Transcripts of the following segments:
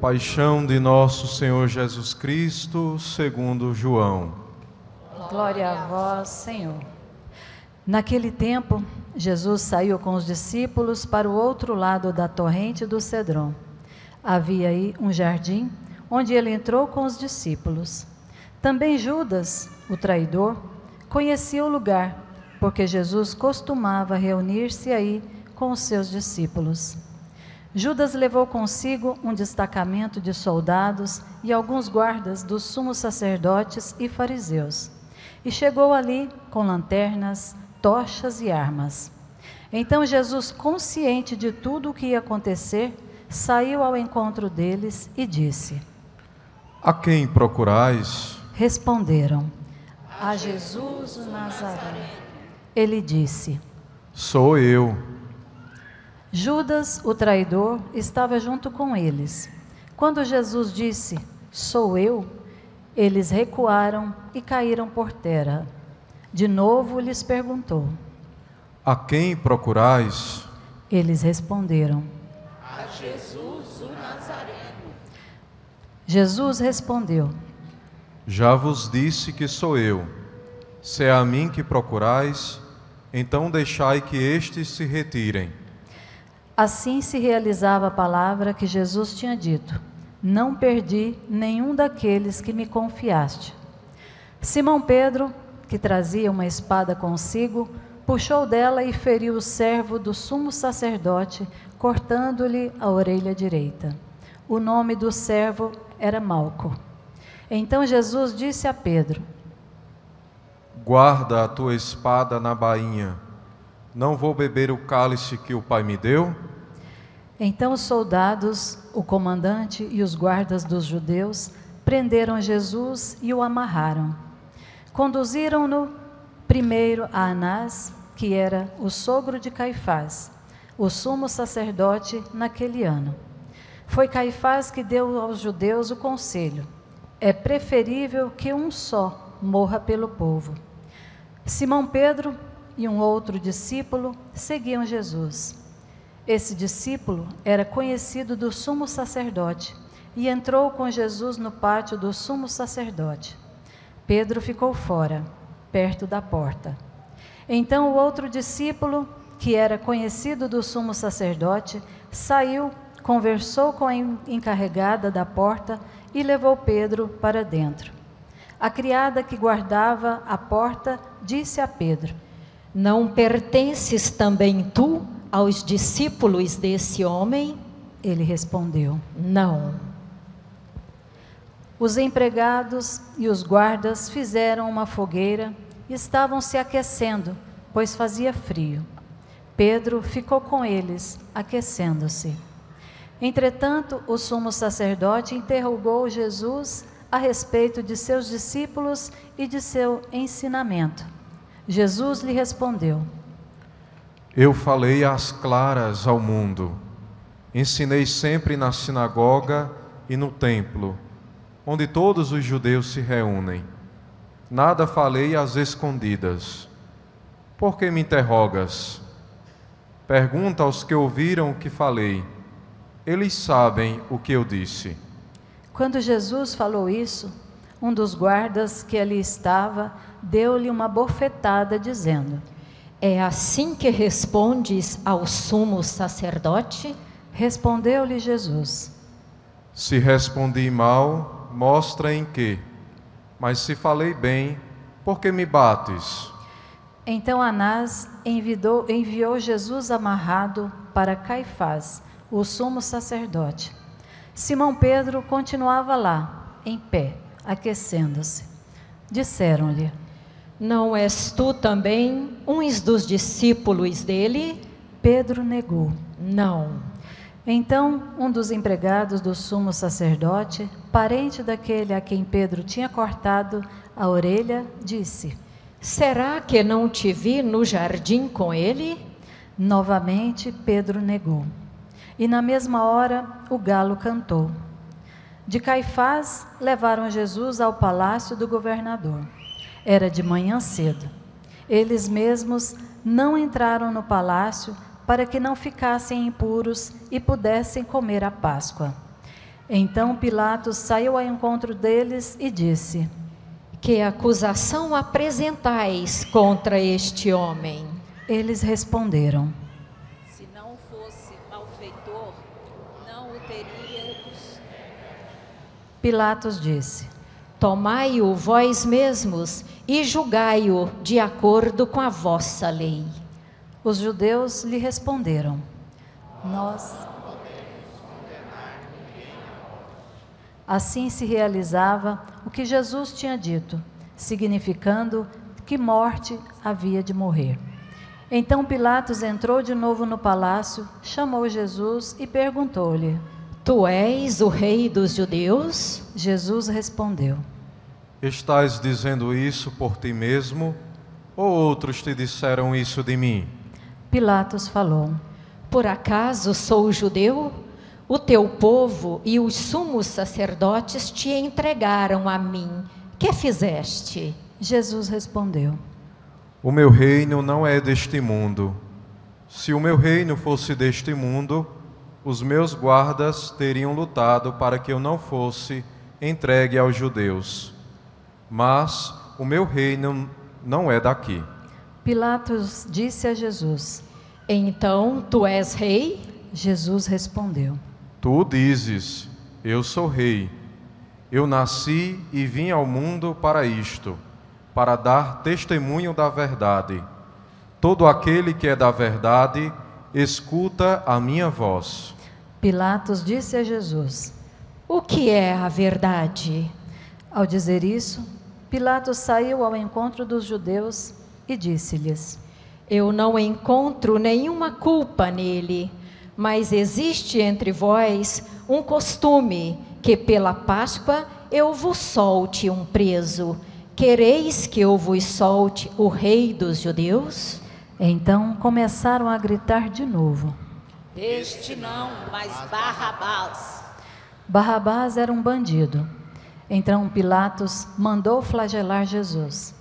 Paixão de nosso Senhor Jesus Cristo, segundo João. Glória a vós, Senhor. Naquele tempo, Jesus saiu com os discípulos para o outro lado da torrente do Cedron. Havia aí um jardim, onde ele entrou com os discípulos. Também Judas, o traidor, conhecia o lugar, porque Jesus costumava reunir-se aí com os seus discípulos. Judas levou consigo um destacamento de soldados e alguns guardas dos sumos sacerdotes e fariseus, e chegou ali com lanternas, tochas e armas. Então Jesus, consciente de tudo o que ia acontecer, saiu ao encontro deles e disse: A quem procurais? Responderam: A Jesus o Nazareno. Ele disse: Sou eu. Judas, o traidor, estava junto com eles. Quando Jesus disse: Sou eu, eles recuaram e caíram por terra. De novo lhes perguntou: A quem procurais? Eles responderam: A Jesus o Nazareno. Jesus respondeu: Já vos disse que sou eu. Se é a mim que procurais, então deixai que estes se retirem. Assim se realizava a palavra que Jesus tinha dito: Não perdi nenhum daqueles que me confiaste. Simão Pedro, que trazia uma espada consigo, puxou dela e feriu o servo do sumo sacerdote, cortando-lhe a orelha direita. O nome do servo era Malco. Então Jesus disse a Pedro: Guarda a tua espada na bainha. Não vou beber o cálice que o Pai me deu? Então os soldados, o comandante e os guardas dos judeus prenderam Jesus e o amarraram. Conduziram-no primeiro a Anás, que era o sogro de Caifás, o sumo sacerdote naquele ano. Foi Caifás que deu aos judeus o conselho: é preferível que um só morra pelo povo. Simão Pedro e um outro discípulo seguiam Jesus. Esse discípulo era conhecido do sumo sacerdote e entrou com Jesus no pátio do sumo sacerdote. Pedro ficou fora, perto da porta. Então o outro discípulo, que era conhecido do sumo sacerdote, saiu, conversou com a encarregada da porta e levou Pedro para dentro. A criada que guardava a porta disse a Pedro: Não pertences também tu aos discípulos desse homem? Ele respondeu: Não. Os empregados e os guardas fizeram uma fogueira e estavam se aquecendo, pois fazia frio. Pedro ficou com eles, aquecendo-se. Entretanto, o sumo sacerdote interrogou Jesus a respeito de seus discípulos e de seu ensinamento. Jesus lhe respondeu: Eu falei às claras ao mundo. Ensinei sempre na sinagoga e no templo, onde todos os judeus se reúnem. Nada falei às escondidas. Por que me interrogas? Pergunta aos que ouviram o que falei. Eles sabem o que eu disse. Quando Jesus falou isso, um dos guardas que ali estava deu-lhe uma bofetada, dizendo: É assim que respondes ao sumo sacerdote? Respondeu-lhe Jesus: Se respondi mal, mostra em que. Mas se falei bem, por que me bates? Então Anás enviou Jesus amarrado para Caifás, o sumo sacerdote. Simão Pedro continuava lá, em pé, aquecendo-se. Disseram-lhe: Não és tu também um dos discípulos dele? Pedro negou: Não. Então um dos empregados do sumo sacerdote, parente daquele a quem Pedro tinha cortado a orelha, disse: Será que não te vi no jardim com ele? Novamente Pedro negou. E na mesma hora o galo cantou. De Caifás levaram Jesus ao palácio do governador. Era de manhã cedo. Eles mesmos não entraram no palácio para que não ficassem impuros e pudessem comer a Páscoa. Então Pilatos saiu ao encontro deles e disse: Que acusação apresentais contra este homem? Eles responderam: Se não fosse malfeitor, não o teríamos. Pilatos disse: Tomai-o vós mesmos e julgai-o de acordo com a vossa lei. Os judeus lhe responderam: Nós. Assim se realizava o que Jesus tinha dito, significando que morte havia de morrer. Então Pilatos entrou de novo no palácio, chamou Jesus e perguntou-lhe: Tu és o rei dos judeus? Jesus respondeu: Estás dizendo isso por ti mesmo, ou outros te disseram isso de mim? Pilatos falou: Por acaso sou judeu? O teu povo e os sumos sacerdotes te entregaram a mim. Que fizeste? Jesus respondeu: O meu reino não é deste mundo. Se o meu reino fosse deste mundo, os meus guardas teriam lutado para que eu não fosse entregue aos judeus. Mas o meu reino não é daqui. Pilatos disse a Jesus: Então tu és rei? Jesus respondeu: Tu dizes, eu sou rei. Eu nasci e vim ao mundo para isto, para dar testemunho da verdade. Todo aquele que é da verdade, escuta a minha voz. Pilatos disse a Jesus: O que é a verdade? Ao dizer isso, Pilatos saiu ao encontro dos judeus e disse-lhes: Eu não encontro nenhuma culpa nele, mas existe entre vós um costume que pela Páscoa eu vos solte um preso. Quereis que eu vos solte o rei dos judeus? Então começaram a gritar de novo. Este não, mas Barrabás. Barrabás era um bandido. Então Pilatos mandou flagelar Jesus.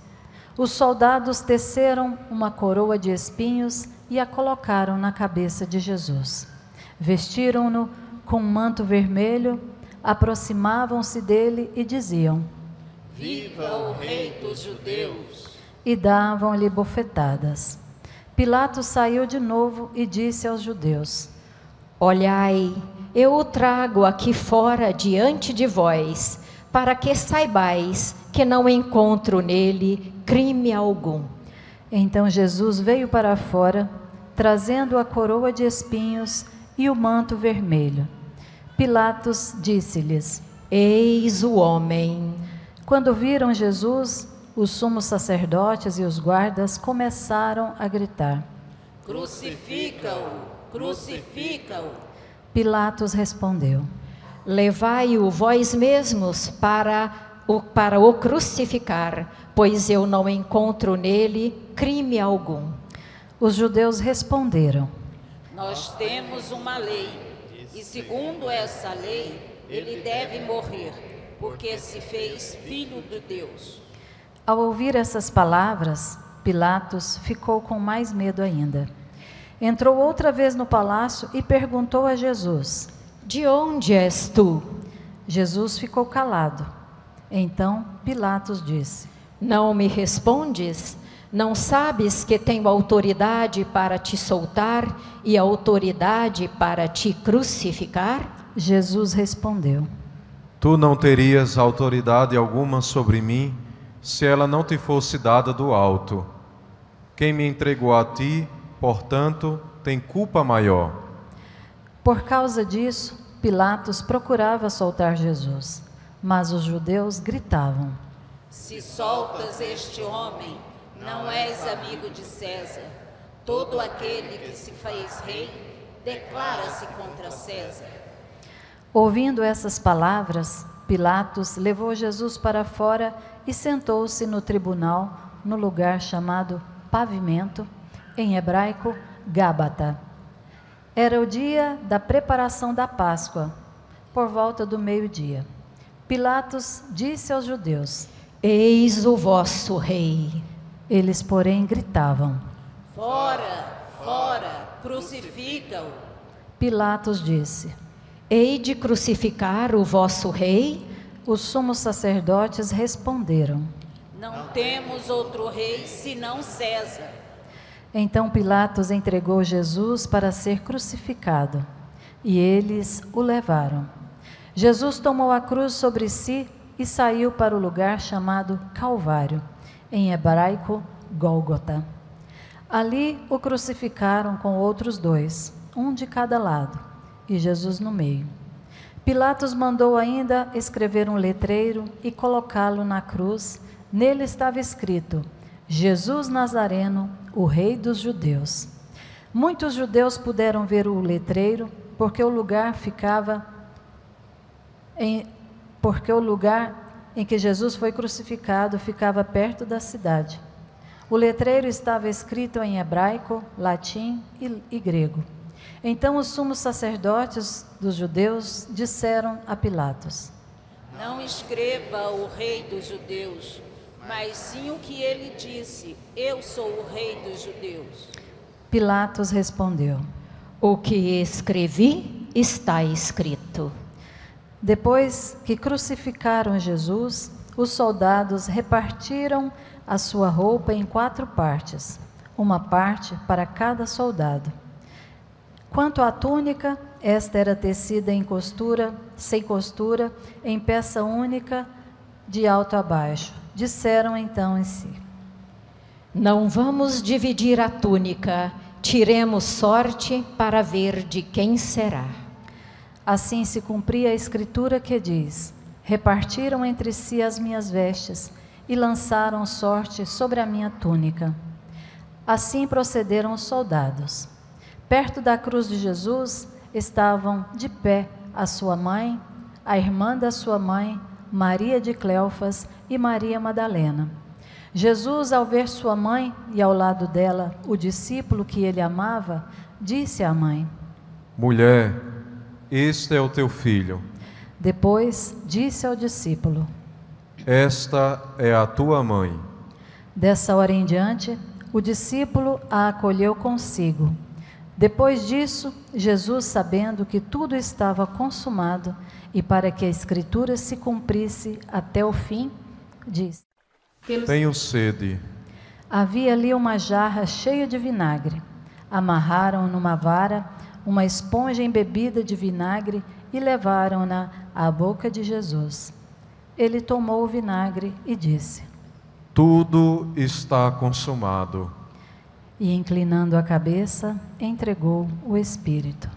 Os soldados teceram uma coroa de espinhos e a colocaram na cabeça de Jesus. Vestiram-no com um manto vermelho, aproximavam-se dele e diziam: Viva o rei dos judeus! E davam-lhe bofetadas. Pilatos saiu de novo e disse aos judeus: Olhai, eu o trago aqui fora diante de vós, para que saibais que não encontro nele crime algum. Então Jesus veio para fora, trazendo a coroa de espinhos e o manto vermelho. Pilatos disse-lhes: Eis o homem. Quando viram Jesus, os sumos sacerdotes e os guardas começaram a gritar: Crucifica-o! Crucifica-o! Pilatos respondeu: Levai-o vós mesmos para o crucificar, pois eu não encontro nele crime algum. Os judeus responderam: Nós temos uma lei, e segundo essa lei, ele deve morrer, porque se fez filho de Deus. Ao ouvir essas palavras, Pilatos ficou com mais medo ainda. Entrou outra vez no palácio e perguntou a Jesus: De onde és tu? Jesus ficou calado. Então Pilatos disse: Não me respondes? Não sabes que tenho autoridade para te soltar e autoridade para te crucificar? Jesus respondeu: Tu não terias autoridade alguma sobre mim, se ela não te fosse dada do alto. Quem me entregou a ti, portanto, tem culpa maior. Por causa disso, Pilatos procurava soltar Jesus, mas os judeus gritavam: Se soltas este homem, não és amigo de César. Todo aquele que se fez rei, declara-se contra César. Ouvindo essas palavras, Pilatos levou Jesus para fora e sentou-se no tribunal, no lugar chamado Pavimento, em hebraico, Gábata. Era o dia da preparação da Páscoa, por volta do meio-dia. Pilatos disse aos judeus: Eis o vosso rei. Eles, porém, gritavam: Fora, fora, crucifica-o. Pilatos disse: Hei de crucificar o vosso rei? Os sumos sacerdotes responderam: Não temos outro rei senão César. Então Pilatos entregou Jesus para ser crucificado, e eles o levaram. Jesus tomou a cruz sobre si e saiu para o lugar chamado Calvário, em hebraico Gólgota. Ali o crucificaram com outros dois, um de cada lado, e Jesus no meio. Pilatos mandou ainda escrever um letreiro e colocá-lo na cruz. Nele estava escrito: Jesus Nazareno, o Rei dos Judeus. Muitos judeus puderam ver o letreiro, porque o lugar em que Jesus foi crucificado ficava perto da cidade. O letreiro estava escrito em hebraico, latim e grego. Então os sumos sacerdotes dos judeus disseram a Pilatos: Não escreva o Rei dos Judeus, mas sim o que ele disse: Eu sou o Rei dos Judeus. Pilatos respondeu: O que escrevi está escrito. Depois que crucificaram Jesus, os soldados repartiram a sua roupa em 4 partes, uma parte para cada soldado. Quanto à túnica, esta era tecida sem costura, em peça única, de alto a baixo. Disseram então em si: Não vamos dividir a túnica, tiremos sorte para ver de quem será. Assim se cumpria a escritura que diz: Repartiram entre si as minhas vestes e lançaram sorte sobre a minha túnica. Assim procederam os soldados. Perto da cruz de Jesus estavam de pé a sua mãe, a irmã da sua mãe, Maria de Cleofas e Maria Madalena. Jesus, ao ver sua mãe e ao lado dela o discípulo que ele amava, disse à mãe: Mulher, este é o teu filho. Depois disse ao discípulo: Esta é a tua mãe. Dessa hora em diante, o discípulo a acolheu consigo. Depois disso, Jesus, sabendo que tudo estava consumado e para que a Escritura se cumprisse até o fim, disse: Tenho sede. Havia ali uma jarra cheia de vinagre. Amarraram numa vara uma esponja embebida de vinagre e levaram-na à boca de Jesus. Ele tomou o vinagre e disse: Tudo está consumado. E, inclinando a cabeça, entregou o Espírito.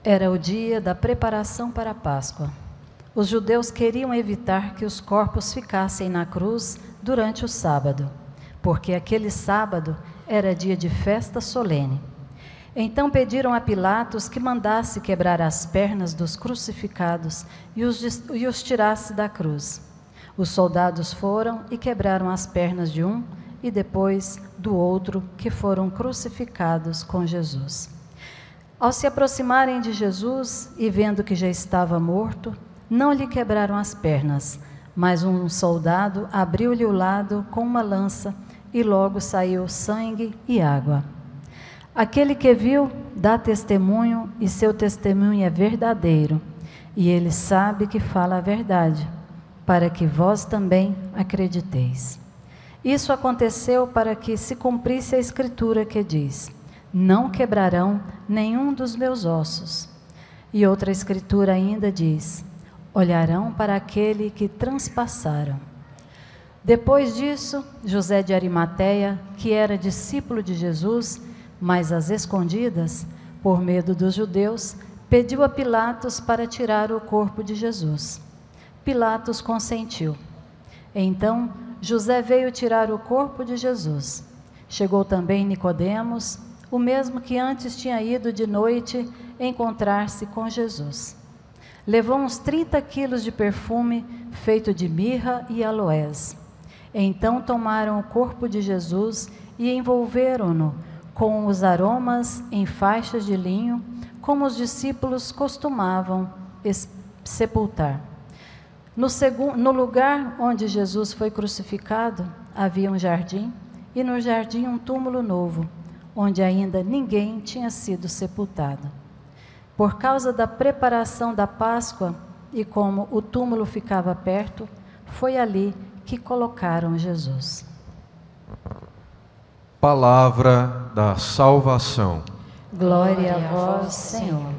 Era o dia da preparação para a Páscoa. Os judeus queriam evitar que os corpos ficassem na cruz durante o sábado, porque aquele sábado era dia de festa solene. Então pediram a Pilatos que mandasse quebrar as pernas dos crucificados e os tirasse da cruz. Os soldados foram e quebraram as pernas de um e depois do outro, que foram crucificados com Jesus. Ao se aproximarem de Jesus e vendo que já estava morto, não lhe quebraram as pernas, mas um soldado abriu-lhe o lado com uma lança e logo saiu sangue e água. Aquele que viu dá testemunho e seu testemunho é verdadeiro, e ele sabe que fala a verdade, para que vós também acrediteis. Isso aconteceu para que se cumprisse a escritura que diz: Não quebrarão nenhum dos meus ossos. E outra escritura ainda diz: Olharão para aquele que transpassaram. Depois disso, José de Arimateia, que era discípulo de Jesus, mas às escondidas, por medo dos judeus, pediu a Pilatos para tirar o corpo de Jesus. Pilatos consentiu. Então, José veio tirar o corpo de Jesus. Chegou também Nicodemos, o mesmo que antes tinha ido de noite encontrar-se com Jesus. Levou uns 30 quilos de perfume feito de mirra e aloés. Então tomaram o corpo de Jesus e envolveram-no com os aromas em faixas de linho, como os discípulos costumavam sepultar. No lugar onde Jesus foi crucificado, havia um jardim, e no jardim um túmulo novo, onde ainda ninguém tinha sido sepultado. Por causa da preparação da Páscoa, e como o túmulo ficava perto, foi ali que colocaram Jesus. Palavra da salvação. Glória a vós, Senhor.